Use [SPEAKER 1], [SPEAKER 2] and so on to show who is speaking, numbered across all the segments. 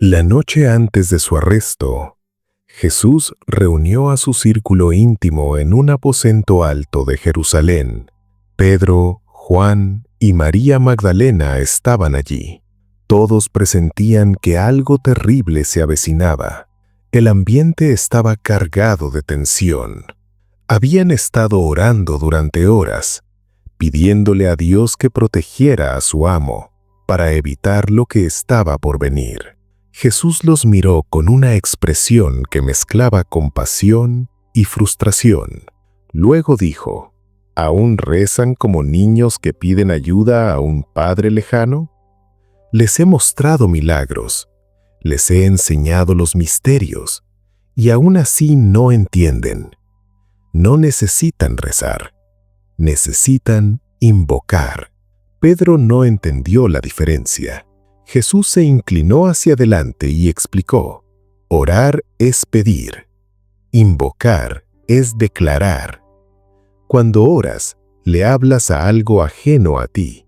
[SPEAKER 1] La noche antes de su arresto, Jesús reunió a su círculo íntimo en un aposento alto de Jerusalén. Pedro, Juan y María Magdalena estaban allí. Todos presentían que algo terrible se avecinaba. El ambiente estaba cargado de tensión. Habían estado orando durante horas, pidiéndole a Dios que protegiera a su amo, para evitar lo que estaba por venir. Jesús los miró con una expresión que mezclaba compasión y frustración. Luego dijo: ¿Aún rezan como niños que piden ayuda a un padre lejano? Les he mostrado milagros, les he enseñado los misterios, y aún así no entienden. No necesitan rezar, necesitan invocar. Pedro no entendió la diferencia. Jesús se inclinó hacia adelante y explicó: orar es pedir, invocar es declarar. Cuando oras, le hablas a algo ajeno a ti,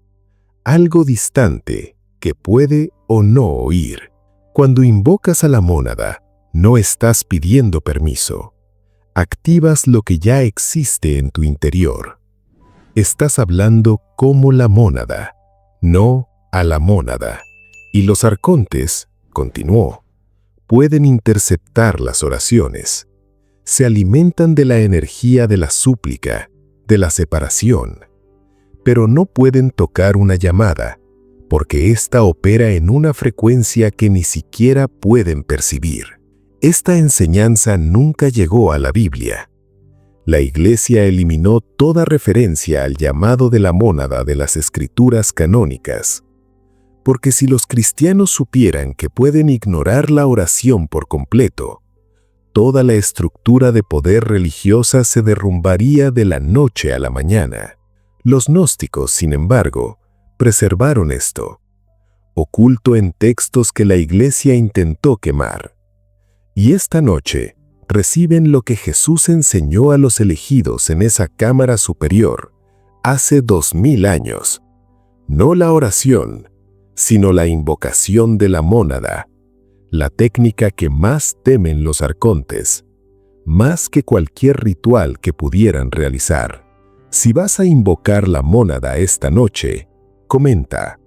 [SPEAKER 1] algo distante que puede o no oír. Cuando invocas a la mónada, no estás pidiendo permiso. Activas lo que ya existe en tu interior. Estás hablando como la mónada, no a la mónada. Y los arcontes, continuó, pueden interceptar las oraciones. Se alimentan de la energía de la súplica, de la separación. Pero no pueden tocar una llamada, porque ésta opera en una frecuencia que ni siquiera pueden percibir. Esta enseñanza nunca llegó a la Biblia. La Iglesia eliminó toda referencia al llamado de la mónada de las escrituras canónicas. Porque si los cristianos supieran que pueden ignorar la oración por completo, toda la estructura de poder religiosa se derrumbaría de la noche a la mañana. Los gnósticos, sin embargo, preservaron esto, oculto en textos que la Iglesia intentó quemar. Y esta noche reciben lo que Jesús enseñó a los elegidos en esa cámara superior hace 2000 años. No la oración, sino la invocación de la mónada, la técnica que más temen los arcontes, más que cualquier ritual que pudieran realizar. Si vas a invocar la mónada esta noche, comenta: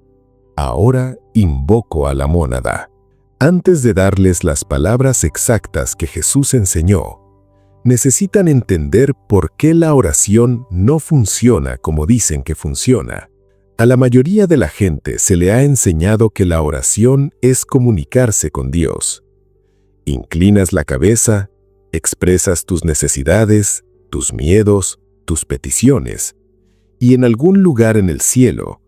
[SPEAKER 1] ahora invoco a la mónada. Antes de darles las palabras exactas que Jesús enseñó, necesitan entender por qué la oración no funciona como dicen que funciona. A la mayoría de la gente se le ha enseñado que la oración es comunicarse con Dios. Inclinas la cabeza, expresas tus necesidades, tus miedos, tus peticiones, y en algún lugar en el cielo,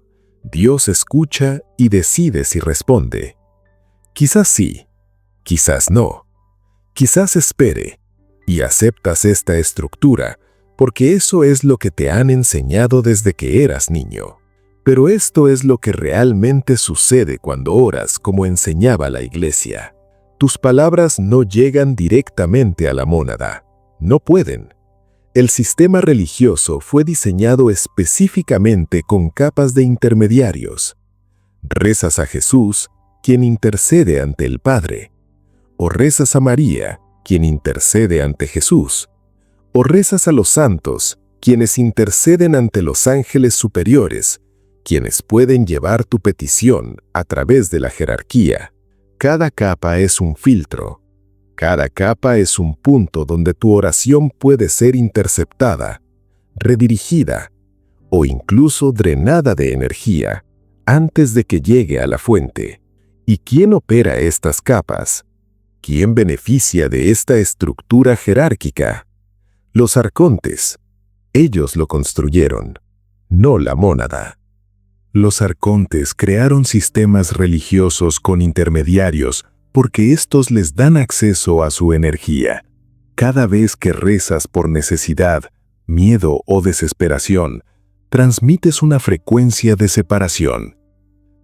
[SPEAKER 1] Dios escucha y decide si responde. Quizás sí, quizás no, quizás espere, y aceptas esta estructura porque eso es lo que te han enseñado desde que eras niño. Pero esto es lo que realmente sucede cuando oras como enseñaba la Iglesia. Tus palabras no llegan directamente a la mónada. No pueden. El sistema religioso fue diseñado específicamente con capas de intermediarios. Rezas a Jesús, quien intercede ante el Padre. O rezas a María, quien intercede ante Jesús. O rezas a los santos, quienes interceden ante los ángeles superiores, quienes pueden llevar tu petición a través de la jerarquía. Cada capa es un filtro. Cada capa es un punto donde tu oración puede ser interceptada, redirigida o incluso drenada de energía antes de que llegue a la fuente. ¿Y quién opera estas capas? ¿Quién beneficia de esta estructura jerárquica? Los arcontes. Ellos lo construyeron, no la mónada. Los arcontes crearon sistemas religiosos con intermediarios porque estos les dan acceso a su energía. Cada vez que rezas por necesidad, miedo o desesperación, transmites una frecuencia de separación.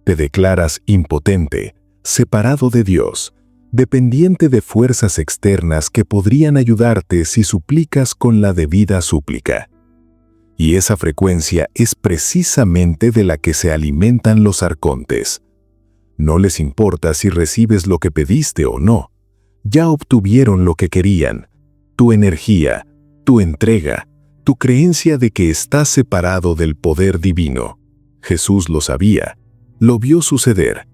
[SPEAKER 1] Te declaras impotente, separado de Dios, dependiente de fuerzas externas que podrían ayudarte si suplicas con la debida súplica. Y esa frecuencia es precisamente de la que se alimentan los arcontes. No les importa si recibes lo que pediste o no. Ya obtuvieron lo que querían. Tu energía, tu entrega, tu creencia de que estás separado del poder divino. Jesús lo sabía, lo vio suceder.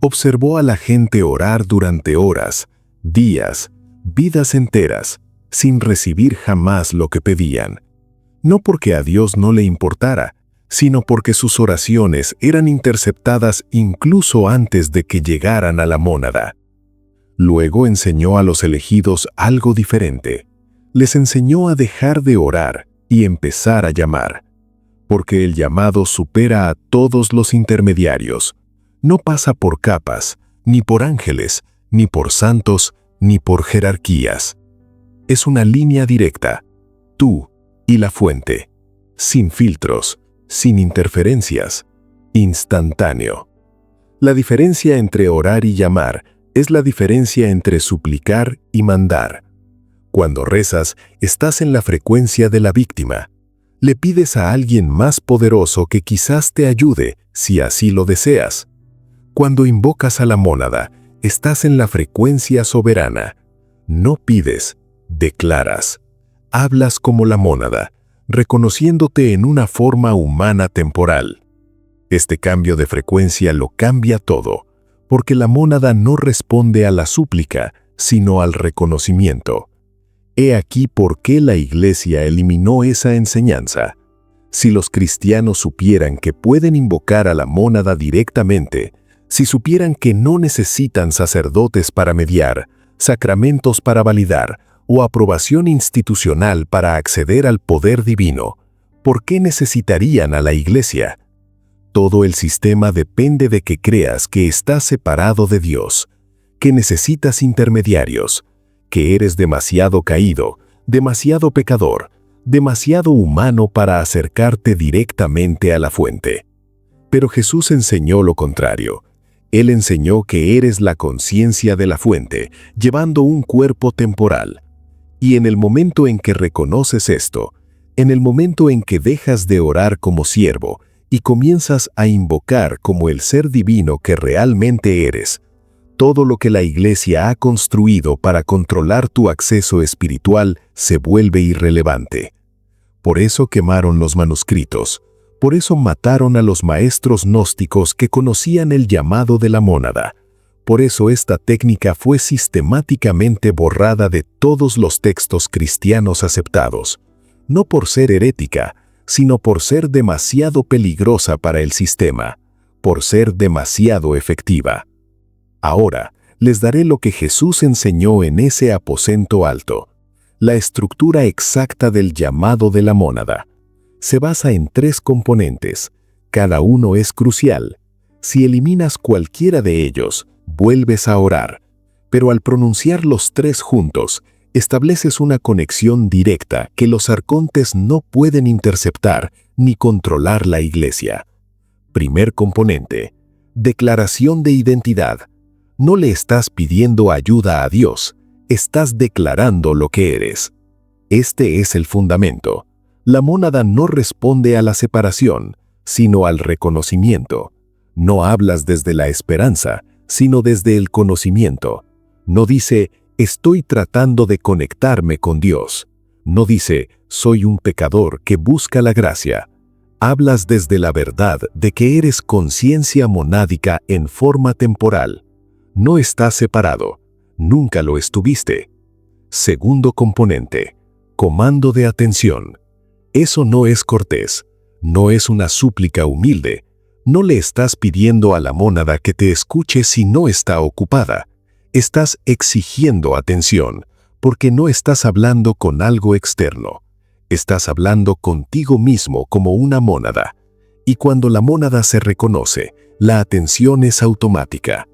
[SPEAKER 1] Observó a la gente orar durante horas, días, vidas enteras, sin recibir jamás lo que pedían. No porque a Dios no le importara, sino porque sus oraciones eran interceptadas incluso antes de que llegaran a la mónada. Luego enseñó a los elegidos algo diferente. Les enseñó a dejar de orar y empezar a llamar. Porque el llamado supera a todos los intermediarios. No pasa por capas, ni por ángeles, ni por santos, ni por jerarquías. Es una línea directa, tú y la fuente, sin filtros, sin interferencias, instantáneo. La diferencia entre orar y llamar es la diferencia entre suplicar y mandar. Cuando rezas, estás en la frecuencia de la víctima. Le pides a alguien más poderoso que quizás te ayude, si así lo deseas. Cuando invocas a la mónada, estás en la frecuencia soberana. No pides, declaras. Hablas como la mónada, reconociéndote en una forma humana temporal. Este cambio de frecuencia lo cambia todo, porque la mónada no responde a la súplica, sino al reconocimiento. He aquí por qué la Iglesia eliminó esa enseñanza. Si los cristianos supieran que pueden invocar a la mónada directamente, si supieran que no necesitan sacerdotes para mediar, sacramentos para validar o aprobación institucional para acceder al poder divino, ¿por qué necesitarían a la Iglesia? Todo el sistema depende de que creas que estás separado de Dios, que necesitas intermediarios, que eres demasiado caído, demasiado pecador, demasiado humano para acercarte directamente a la fuente. Pero Jesús enseñó lo contrario. Él enseñó que eres la conciencia de la fuente, llevando un cuerpo temporal. Y en el momento en que reconoces esto, en el momento en que dejas de orar como siervo y comienzas a invocar como el ser divino que realmente eres, todo lo que la Iglesia ha construido para controlar tu acceso espiritual se vuelve irrelevante. Por eso quemaron los manuscritos. Por eso mataron a los maestros gnósticos que conocían el llamado de la mónada. Por eso esta técnica fue sistemáticamente borrada de todos los textos cristianos aceptados. No por ser herética, sino por ser demasiado peligrosa para el sistema, por ser demasiado efectiva. Ahora, les daré lo que Jesús enseñó en ese aposento alto, la estructura exacta del llamado de la mónada. Se basa en 3 componentes. Cada uno es crucial. Si eliminas cualquiera de ellos, vuelves a orar. Pero al pronunciar los 3 juntos, estableces una conexión directa que los arcontes no pueden interceptar ni controlar la Iglesia. Primer componente. Declaración de identidad. No le estás pidiendo ayuda a Dios, estás declarando lo que eres. Este es el fundamento. La mónada no responde a la separación, sino al reconocimiento. No hablas desde la esperanza, sino desde el conocimiento. No dice, estoy tratando de conectarme con Dios. No dice, soy un pecador que busca la gracia. Hablas desde la verdad de que eres conciencia monádica en forma temporal. No estás separado, nunca lo estuviste. Segundo componente, comando de atención. Eso no es cortés, no es una súplica humilde. No le estás pidiendo a la mónada que te escuche si no está ocupada. Estás exigiendo atención, porque no estás hablando con algo externo. Estás hablando contigo mismo como una mónada. Y cuando la mónada se reconoce, la atención es automática.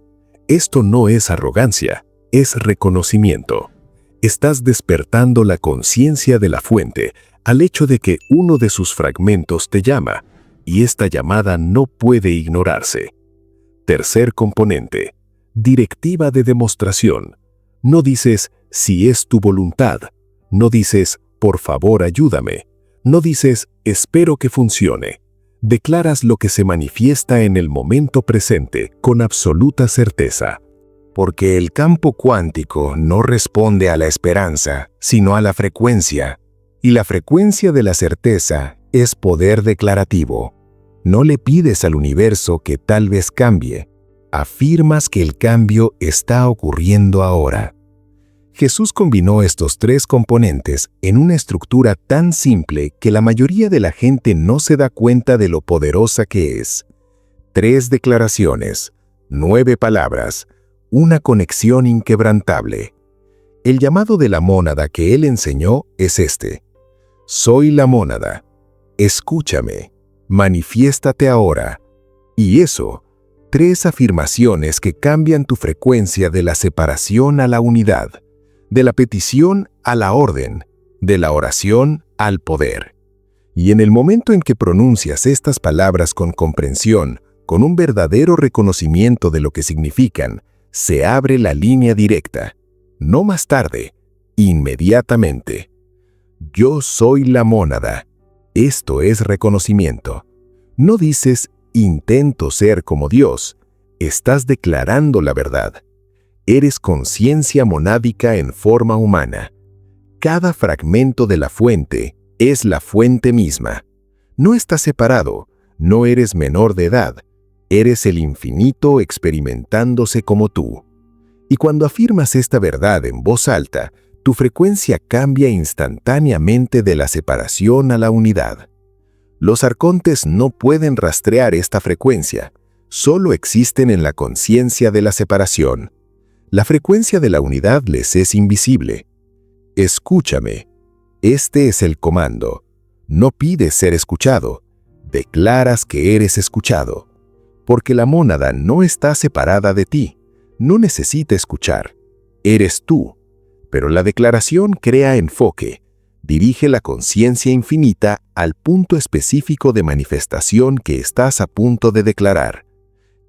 [SPEAKER 1] Esto no es arrogancia, es reconocimiento. Estás despertando la conciencia de la fuente al hecho de que uno de sus fragmentos te llama, y esta llamada no puede ignorarse. Tercer componente, directiva de demostración. No dices, si es tu voluntad. No dices, por favor ayúdame. No dices, espero que funcione. Declaras lo que se manifiesta en el momento presente con absoluta certeza. Porque el campo cuántico no responde a la esperanza, sino a la frecuencia. Y la frecuencia de la certeza es poder declarativo. No le pides al universo que tal vez cambie. Afirmas que el cambio está ocurriendo ahora. Jesús combinó estos tres componentes en una estructura tan simple que la mayoría de la gente no se da cuenta de lo poderosa que es. 3 declaraciones, 9 palabras, una conexión inquebrantable. El llamado de la mónada que él enseñó es este: soy la mónada, escúchame, manifiéstate ahora. Y eso, 3 afirmaciones que cambian tu frecuencia de la separación a la unidad, de la petición a la orden, de la oración al poder. Y en el momento en que pronuncias estas palabras con comprensión, con un verdadero reconocimiento de lo que significan, se abre la línea directa. No más tarde, inmediatamente. Yo soy la mónada. Esto es reconocimiento. No dices, intento ser como Dios. Estás declarando la verdad. Eres conciencia monádica en forma humana. Cada fragmento de la fuente es la fuente misma. No estás separado, no eres menor de edad. Eres el infinito experimentándose como tú. Y cuando afirmas esta verdad en voz alta, tu frecuencia cambia instantáneamente de la separación a la unidad. Los arcontes no pueden rastrear esta frecuencia, solo existen en la conciencia de la separación. La frecuencia de la unidad les es invisible. Escúchame. Este es el comando. No pides ser escuchado, declaras que eres escuchado. Porque la mónada no está separada de ti, no necesita escuchar. Eres tú. Pero la declaración crea enfoque, dirige la conciencia infinita al punto específico de manifestación que estás a punto de declarar.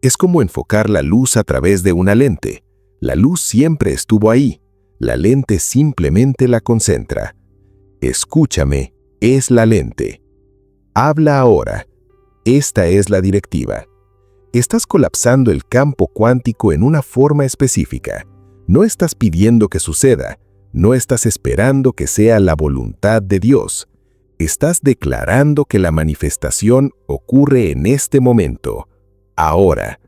[SPEAKER 1] Es como enfocar la luz a través de una lente. La luz siempre estuvo ahí, la lente simplemente la concentra. Escúchame, es la lente. Habla ahora. Esta es la directiva. Estás colapsando el campo cuántico en una forma específica. No estás pidiendo que suceda, no estás esperando que sea la voluntad de Dios. Estás declarando que la manifestación ocurre en este momento, ahora,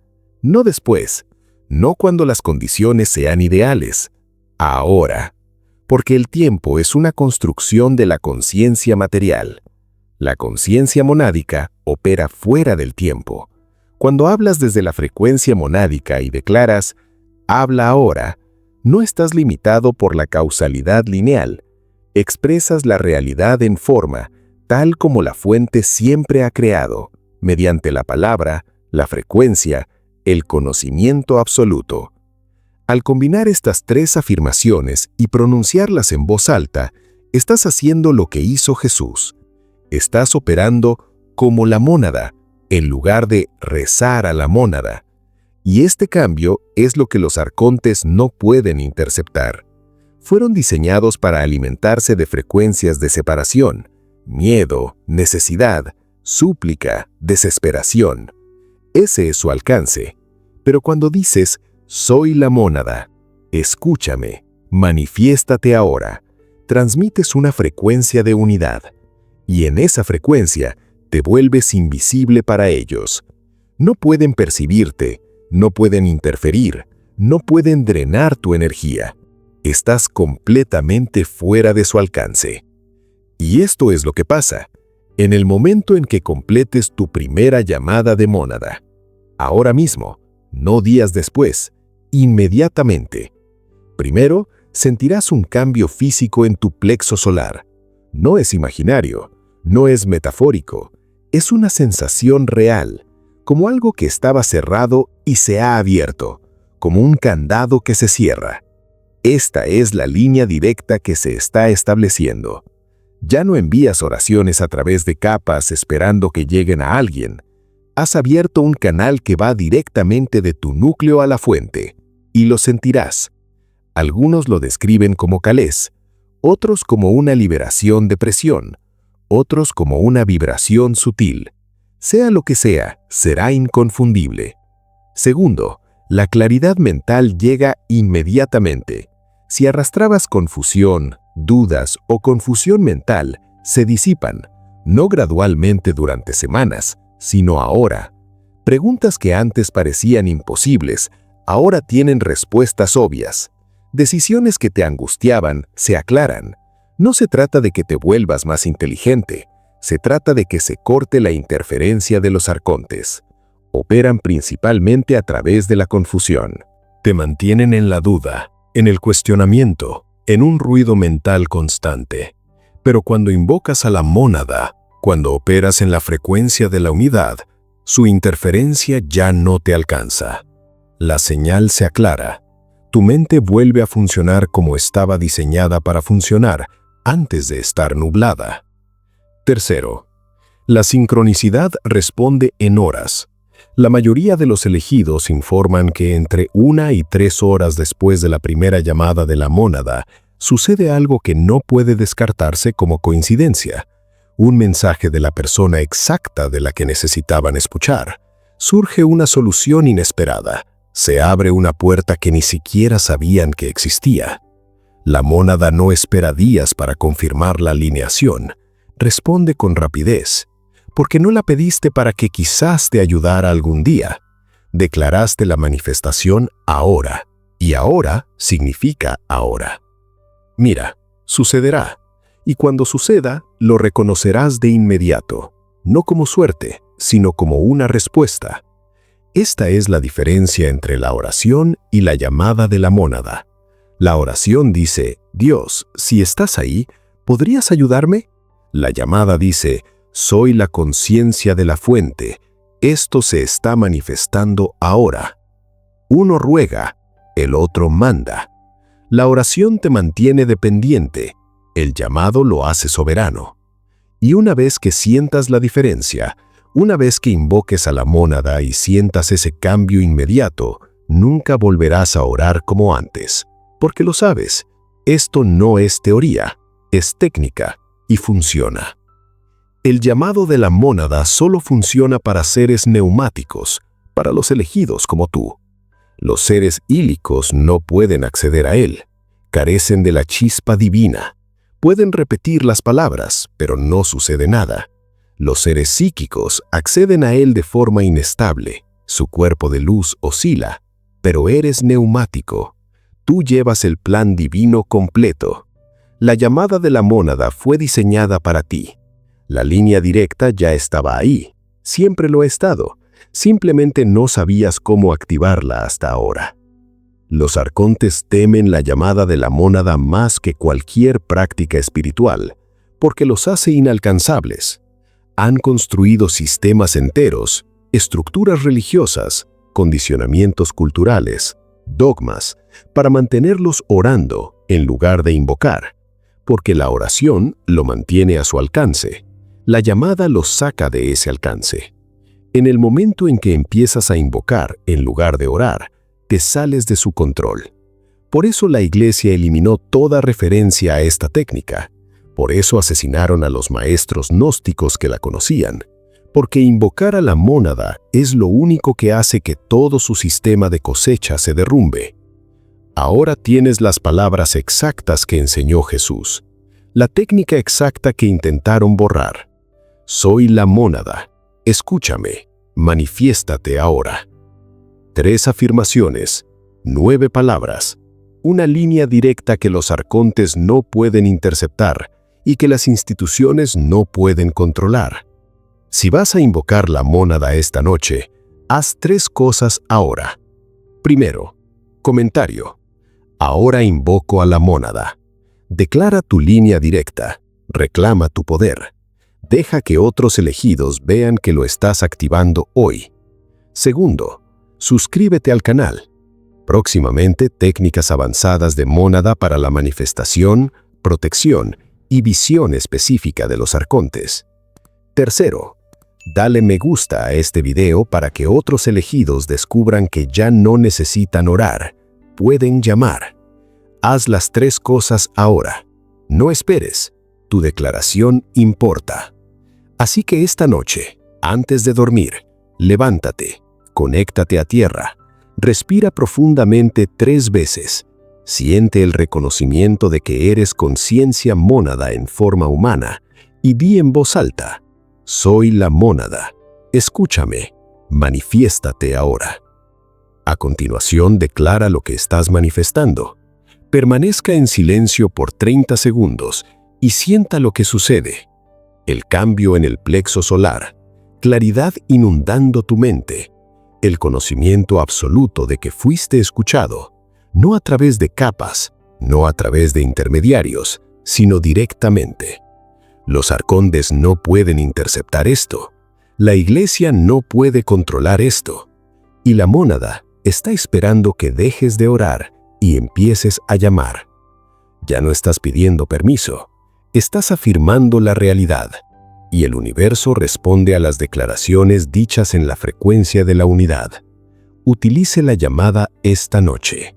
[SPEAKER 1] no después. No cuando las condiciones sean ideales, ahora, porque el tiempo es una construcción de la conciencia material. La conciencia monádica opera fuera del tiempo. Cuando hablas desde la frecuencia monádica y declaras, habla ahora, no estás limitado por la causalidad lineal. Expresas la realidad en forma, tal como la fuente siempre ha creado, mediante la palabra, la frecuencia, el conocimiento absoluto. Al combinar estas 3 afirmaciones y pronunciarlas en voz alta, estás haciendo lo que hizo Jesús. Estás operando como la mónada, en lugar de rezar a la mónada. Y este cambio es lo que los arcontes no pueden interceptar. Fueron diseñados para alimentarse de frecuencias de separación, miedo, necesidad, súplica, desesperación. Ese es su alcance. Pero cuando dices, soy la mónada, escúchame, manifiéstate ahora, transmites una frecuencia de unidad. Y en esa frecuencia te vuelves invisible para ellos. No pueden percibirte, no pueden interferir, no pueden drenar tu energía. Estás completamente fuera de su alcance. Y esto es lo que pasa en el momento en que completes tu primera llamada de mónada. Ahora mismo, no días después, inmediatamente. Primero, sentirás un cambio físico en tu plexo solar. No es imaginario, no es metafórico, es una sensación real, como algo que estaba cerrado y se ha abierto, como un candado que se cierra. Esta es la línea directa que se está estableciendo. Ya no envías oraciones a través de capas esperando que lleguen a alguien. Has abierto un canal que va directamente de tu núcleo a la fuente, y lo sentirás. Algunos lo describen como calés, otros como una liberación de presión, otros como una vibración sutil. Sea lo que sea, será inconfundible. Segundo, la claridad mental llega inmediatamente. Si arrastrabas confusión, dudas o confusión mental, se disipan, no gradualmente durante semanas, sino ahora. Preguntas que antes parecían imposibles, ahora tienen respuestas obvias. Decisiones que te angustiaban se aclaran. No se trata de que te vuelvas más inteligente, se trata de que se corte la interferencia de los arcontes. Operan principalmente a través de la confusión. Te mantienen en la duda, en el cuestionamiento, en un ruido mental constante. Pero cuando invocas a la mónada, cuando operas en la frecuencia de la unidad, su interferencia ya no te alcanza. La señal se aclara. Tu mente vuelve a funcionar como estaba diseñada para funcionar antes de estar nublada. Tercero, la sincronicidad responde en horas. La mayoría de los elegidos informan que entre 1 y 3 horas después de la primera llamada de la mónada, sucede algo que no puede descartarse como coincidencia. Un mensaje de la persona exacta de la que necesitaban escuchar. Surge una solución inesperada. Se abre una puerta que ni siquiera sabían que existía. La mónada no espera días para confirmar la alineación. Responde con rapidez, porque no la pediste para que quizás te ayudara algún día. Declaraste la manifestación ahora, y ahora significa ahora. Mira, sucederá, y cuando suceda, lo reconocerás de inmediato, no como suerte, sino como una respuesta. Esta es la diferencia entre la oración y la llamada de la mónada. La oración dice, Dios, si estás ahí, ¿podrías ayudarme? La llamada dice, soy la conciencia de la fuente, esto se está manifestando ahora. Uno ruega, el otro manda. La oración te mantiene dependiente, el llamado lo hace soberano. Y una vez que sientas la diferencia, una vez que invoques a la mónada y sientas ese cambio inmediato, nunca volverás a orar como antes, porque lo sabes, esto no es teoría, es técnica. Y funciona. El llamado de la mónada solo funciona para seres neumáticos, para los elegidos como tú. Los seres ílicos no pueden acceder a él, carecen de la chispa divina. Pueden repetir las palabras, pero no sucede nada. Los seres psíquicos acceden a él de forma inestable, su cuerpo de luz oscila, pero eres neumático. Tú llevas el plan divino completo. La llamada de la mónada fue diseñada para ti. La línea directa ya estaba ahí. Siempre lo ha estado. Simplemente no sabías cómo activarla hasta ahora. Los arcontes temen la llamada de la mónada más que cualquier práctica espiritual, porque los hace inalcanzables. Han construido sistemas enteros, estructuras religiosas, condicionamientos culturales, dogmas, para mantenerlos orando en lugar de invocar. Porque la oración lo mantiene a su alcance. La llamada los saca de ese alcance. En el momento en que empiezas a invocar en lugar de orar, te sales de su control. Por eso la Iglesia eliminó toda referencia a esta técnica. Por eso asesinaron a los maestros gnósticos que la conocían. Porque invocar a la mónada es lo único que hace que todo su sistema de cosecha se derrumbe. Ahora tienes las palabras exactas que enseñó Jesús, la técnica exacta que intentaron borrar. Soy la mónada, escúchame, manifiéstate ahora. 3 afirmaciones, 9 palabras, una línea directa que los arcontes no pueden interceptar y que las instituciones no pueden controlar. Si vas a invocar la mónada esta noche, haz 3 cosas ahora. Primero, comentario. Ahora invoco a la mónada. Declara tu línea directa. Reclama tu poder. Deja que otros elegidos vean que lo estás activando hoy. Segundo, suscríbete al canal. Próximamente, técnicas avanzadas de mónada para la manifestación, protección y visión específica de los arcontes. Tercero, dale me gusta a este video para que otros elegidos descubran que ya no necesitan orar. Pueden llamar. Haz las 3 cosas ahora. No esperes. Tu declaración importa. Así que esta noche,
[SPEAKER 2] Antes de dormir, levántate, conéctate a tierra, respira profundamente 3 veces, siente el reconocimiento de que eres conciencia mónada en forma humana y di en voz alta: soy la mónada, escúchame, manifiéstate ahora. A continuación, declara lo que estás manifestando. Permanezca en silencio por 30 segundos y sienta lo que sucede. El cambio en el plexo solar, claridad inundando tu mente, el conocimiento absoluto de que fuiste escuchado, no a través de capas, no a través de intermediarios, sino directamente. Los arcontes no pueden interceptar esto. La iglesia no puede controlar esto. Y la mónada está esperando que dejes de orar y empieces a llamar. Ya no estás pidiendo permiso, estás afirmando la realidad. Y el universo responde a las declaraciones dichas en la frecuencia de la unidad. Utilice la llamada esta noche.